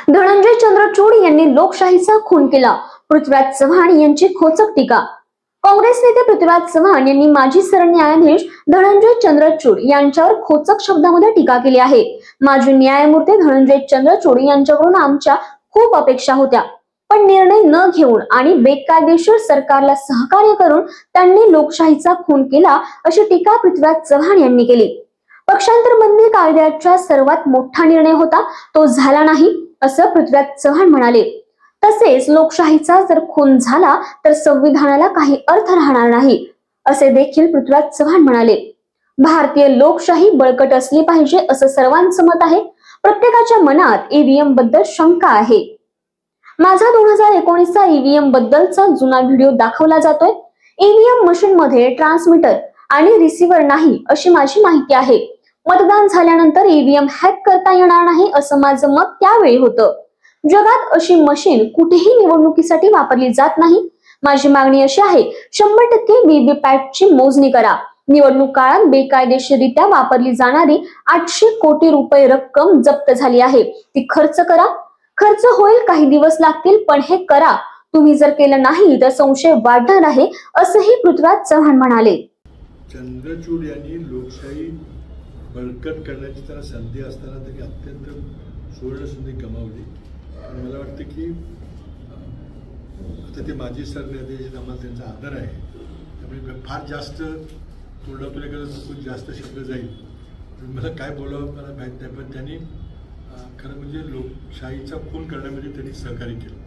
धनंजय चंद्रचूड यांनी लोकशाहीचा खून केला, पृथ्वीराज चव्हाण यांची खोचक टीका। काँग्रेस नेते पृथ्वीराज चव्हाण यांनी माजी सरन्यायाधीश धनंजय चंद्रचूड यांच्यावर खोचक शब्दांमध्ये टीका केली आहे। माजी न्यायमूर्ती धनंजय चंद्रचूड यांच्याकडून आमच्या खूप अपेक्षा होत्या, पण निर्णय न घेऊन आणि बेकायदेशीर सरकारला सहकार्य करून त्यांनी लोकशाहीचा खून केला, अशी टीका पृथ्वीराज चव्हाण यांनी केली। पक्षांतर बंदी कायद्याचा सर्वात मोठा निर्णय होता, तो झाला नाही असं पृथ्वीराज चव्हाण म्हणाले। तसेच लोकशाहीचा जर खून झाला तर संविधानाला काही अर्थ राहणार नाही, असे देखील पृथ्वीराज चव्हाण म्हणाले। भारतीय लोकशाही बळकट असली पाहिजे असं सर्वांचं मत आहे। प्रत्येकाच्या मनात ईव्हीएम बद्दल शंका आहे। माझा 2019चा ईव्हीएम बद्दलचा जुना व्हिडिओ दाखवला जातोय। ईव्हीएम मशीन मध्ये ट्रान्समीटर आणि रिसिव्हर नाही अशी माझी माहिती आहे। मतदान झाल्यानंतर ईव्हीएम हॅक करता येणार नाही असं माझं मत त्यावेळी होतं। जगात अशी मशीन कुठेही निवडणुकीसाठी वापरली जात नाही। माझी मागणी अशी आहे, 100% व्हीव्हीपॅटची मोजणी करा। निवडणूक काळात बेकायदेशीररित्या वापरली जाणारी 800 कोटी रुपये रक्कम जप्त झाली आहे, ती खर्च करा। खर्च होईल, काही दिवस लागतील, पण हे करा। तुम्ही जर केलं नाही तर संशय वाढणार आहे, असंही पृथ्वीराज चव्हाण म्हणाले। चंद्रचूड यांनी लोकशाही बळकट करण्याची त्यांना संधी असताना त्यांनी अत्यंत सुवर्ण संधी गमावली। आणि मला वाटतं की आता ते माजी सरन्यायाधीश, आम्हाला त्यांचा आदर आहे, त्यामुळे फार जास्त तोंडातून खूप जास्त शब्द जाईल, मला काय बोलावं मला माहीत नाही, पण त्यांनी खरं म्हणजे लोकशाहीचा खून करण्यामध्ये त्यांनी सहकार्य केलं।